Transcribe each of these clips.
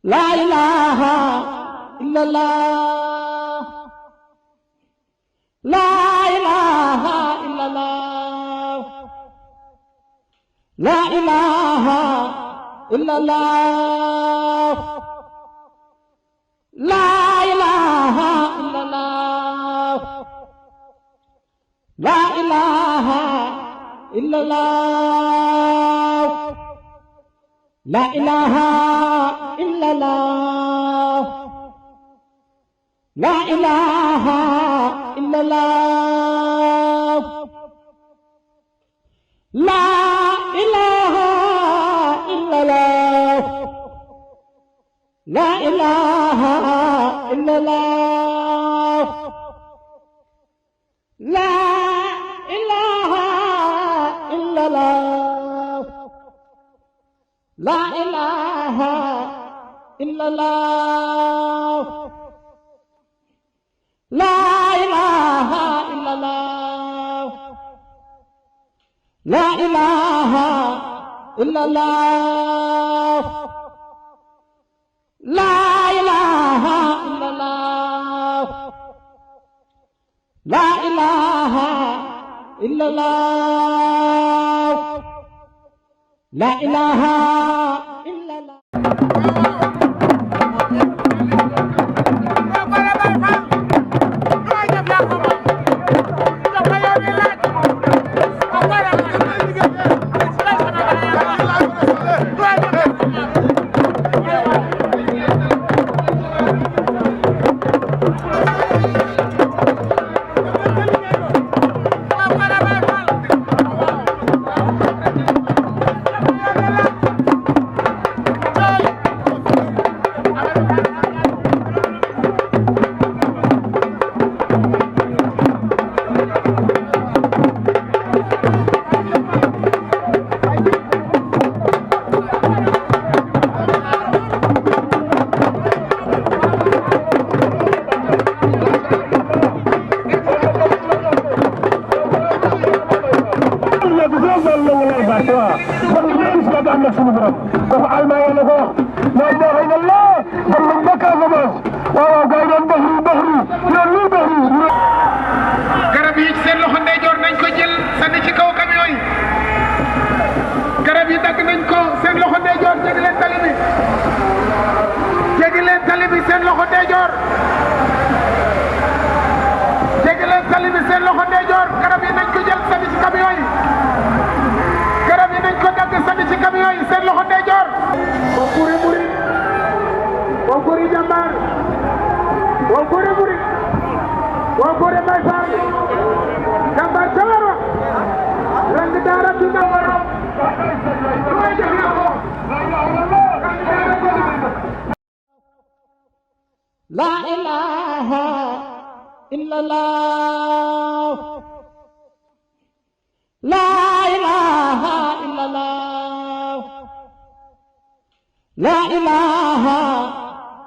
لا إله إلا الله لا إله إلا الله لا إله إلا الله لا إله إلا الله لا إله إلا الله لا إله إلا الله لا إله إلا الله لا إله إلا الله لا إله إلا الله لا إله إلا الله لا إله إلا الله لا إله إلا الله لا إله إلا الله لا إله إلا الله لا إله إلا الله لا إله إلا الله garab yi seen loxo ndeyjoor nañ ko jël sànni ci kaw camion yi garab yi dagg nañ ko seen loxo ndeyjoor jéggi leen tali bi jéggi leen tali bi seen loxo ndeyjoor jéggi leen tali bi seen loxo ndeyjoor garab yi nañ ko jël sànni ci camion yi garab yi nañ ko dagg sànni ci camion yi seen loxo ndeyjoor Konkuri Murid Konkuri Jambar Konkuri Murid Konkuri Baay Faal Jambar Jawara rang daara bi nga waro way def na ko لا إله إلا الله لا إله إلا الله لا إله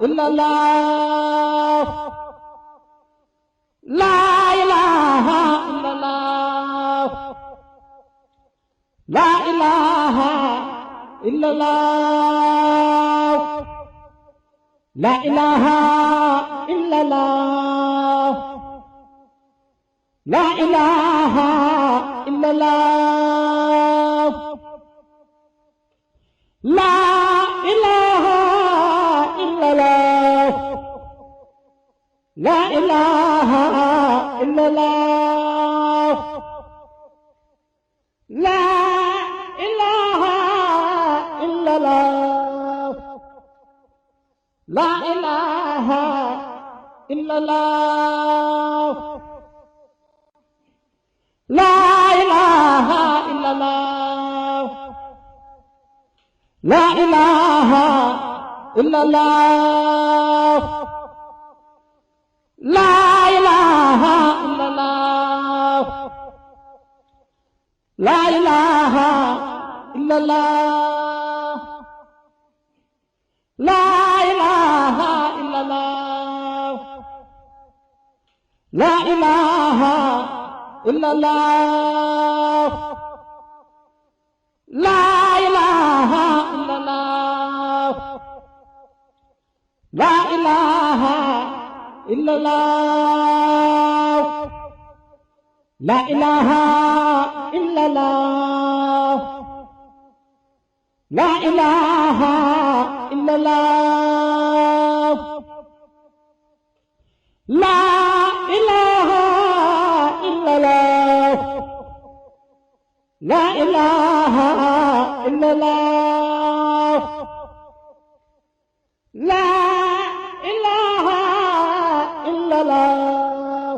إلا الله لا إله إلا الله لا إله إلا الله لا إله إلا الله لا إله إلا الله لا إله إلا الله لا إله إلا الله لا إله إلا الله لا إله إلا الله لا إله إلا الله لا إله إلا الله لا إله إلا الله لا إله إلا الله لا إله إلا الله لا إله إلا الله لا إله إلا الله لا إله إلا الله لا إله إلا الله لا إله إلا الله لا إله إلا الله لا إله إلا الله لا إله إلا الله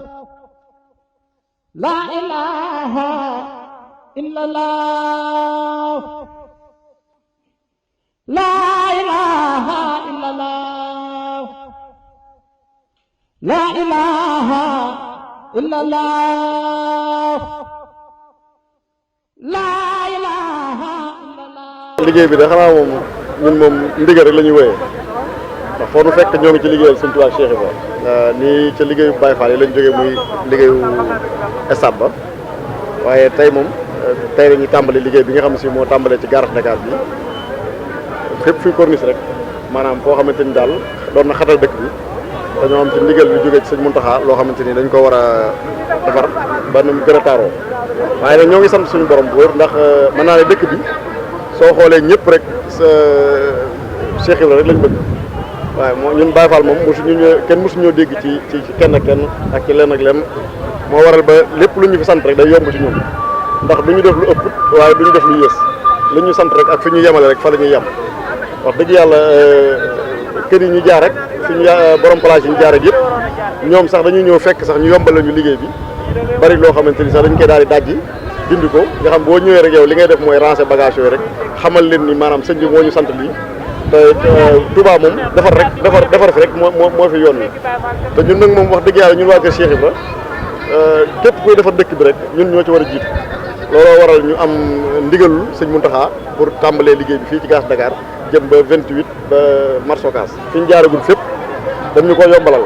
لا إله إلا الله لا إله إلا الله لا إله إلا الله لا إله إلا الله. liggéey bi de xanaa moom ñun moom ndigal rek la ñuy wéyee ndax foo nu fekk ñoo ngi ci liggéeyal Sëñ Tuubaa Cheikh Ibra nii ca liggéeyu Baye Fall yi lañ jógee muy liggéeyu stade ba waaye tey moom tey la ñuy tàmbali liggéey bi nga xam ne si moo tàmbalee ci garage Dakar bi fépp fuy corniche rek maanaam foo xamante ni daal doon na xatal dëkk bi dañoo am ci ndigal bi jógee ci Sëñ Muntaxa loo xamante ni dañ ko war a defar ba nu mu gën a taaroo waaye nag ñoo ngi sant suñu borom bu wér ndax mën naa ne dëkk bi soo xoolee ñëpp rek sa Cheikh Ibra rek lañ bëgg waaye moo ñun Baye Fall moom kenn mosuñoo dégg ci kenn ak ci lenn ak lenn moo waral ba lépp lu ñu fi sant rek day yomb ci ñun ndax du ñu def lu ëpp waaye du ñu def lu yées li ñu sant rek ak fi ñu yemale rek fa la ñuy yem wax dëgg yàlla kër yi ñu jaar rek fi ñu borom place yi ñu jaar rek yëpp ñoom sax dañuy ñëw fekk sax ñu yombal la ñu liggéey bi bari loo xamante ni sax dañ koy daal di dajji dindi ko nga xam boo ñëwee rek yow li ngay def mooy ranger bagage yooyu rek xamal leen ni maanaam sëñ bi moo ñu sant lii te Touba moom defar fi rek moo fi yoon wi te ñun nag moom wax dëgg yàlla ñun waa kër Cheikh Ibra képp kuy defar dëkk bi rek ñun ñoo ci war a jiitu looloo waral ñu am ndigalul sëñ Muntaxa pour tàmbalee liggéey bi fii ci Gare Dakar jëm ba 28 ba marché Ocass fi ñu jaaragul fépp dañ ñu ko yombalal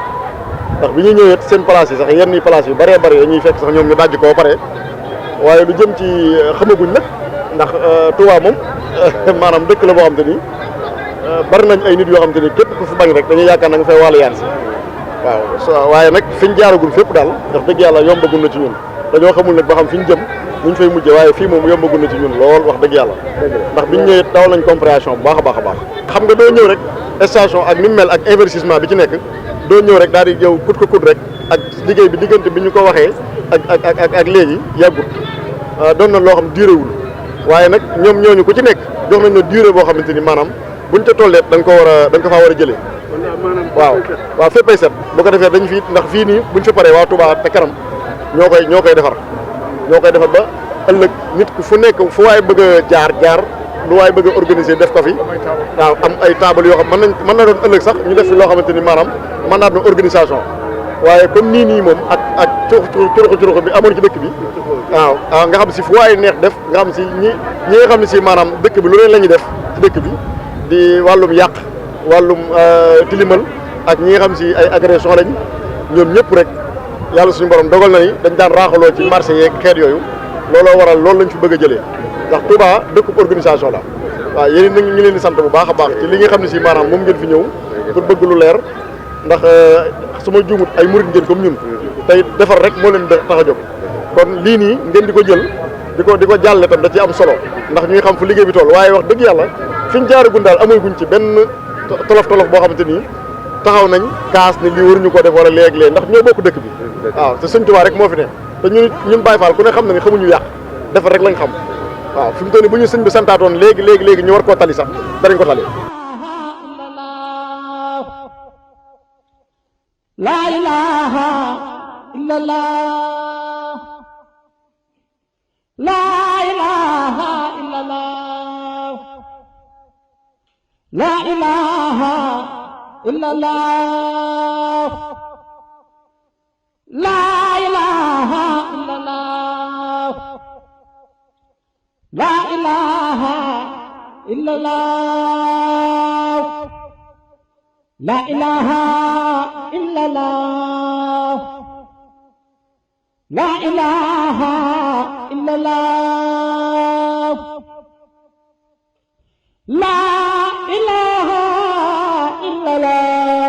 ndax bi ñuy ñëwee seen place yi sax yenn i place yu bëree bëri dañuy fekk sax ñoom ñu dajj koo pare waaye lu jëm ci xamaguñ nag ndax Touba moom maanaam dëkk la boo xam te ni bari nañ ay nit yoo xam te ni képp ku fi bañ rek dañuy yaakaar na nga fay wàllu yaan si waaw waaye nag fi ñu jaaragul fépp daal ndax dëgg yàlla yombagul na ci ñun dañoo xamul nag ba xam fi ñu jëm ñu fay mujjee waaye fii moom yombagul na ci ñun lool wax dëgg yàlla ndax biñ ñëwee dawal nañ compréhension bu baax a baax a baax xam nga doo ñëw rek station ak ni mu mel ak investissement bi ci nekk doo ñëw rek daal di ñëw kut ko kut rek ak liggéey bi diggante bi ñu ko waxee ak léegi yàggut doon na loo xam duréwul waaye nag ñoom ñooñu ku ci nekk jox nañ na durée boo xamante ni maanaam buñ ca tollee da nga ko faa war a jëlee waaw féppay set bu ko defee dañ fii ndax fii nii buñ fa paree waa Touba te kanam ñoo koy defar ba ëllëg nit ku fu nekk fu waay bëgg a jaar lu waay bëgg a organiser def ko fi waaw am ay table yoo xam mën na doon ëllëg sax ñu def fi loo xamante ni maanaam mën naa doon organisation waaye comme nii moom ak curuxu bi amoon ci dëkk bi waaw nga xam si fu waay neex def nga xam si ñi nga xam ne si maanaam dëkk bi lu leen la ñuy def ci dëkk bi di wàllum yàq wàllum tilimal ak ñi nga xam si ay agression lañ ñoom ñëpp rek yàlla suñu borom dogal na ni dañ daan raaxaloo ci marché yeeg xeet yooyu looloo waral loolu lañ fi bëgg a jëlee ndax Touba dëkkub organisation la waaw yéen nag ñu leen di sant bu baax a baax ci li nga xam ne si maanaam moom ngeen fi ñëw pour bëgg lu leer ndax su ma juumut ay murit ngeen comme ñun tey defar rek moo leen tax a jóg kon lii nii ngeen di ko jël di ko jàlle tam da ci am solo ndax ñuy xam fu liggéey bi toll waaye wax dëgg yàlla fi ñu jaaragun daal amuguñ ci benn tolof boo xamante ni taxaw nañ kaas ni lii waruñu ko def wala léeg-léeg ndax ñoo bokk dëkk bi waaw te Sëñ Tuubaa rek moo fi ne te ñun Baye Fall ku ne xam na ni xamuñu yàq defar rek lañ xam waaw fi mu toll nii bu ñu sëñ bi santaatoon léegi ñu war koo tali sax danañ ko tali لا إله إلا الله لا إله إلا الله لا إله إلا الله لا إله إلا الله لا إله إلا الله لا إله إلا الله لا إله إلا الله لا إله إلا الله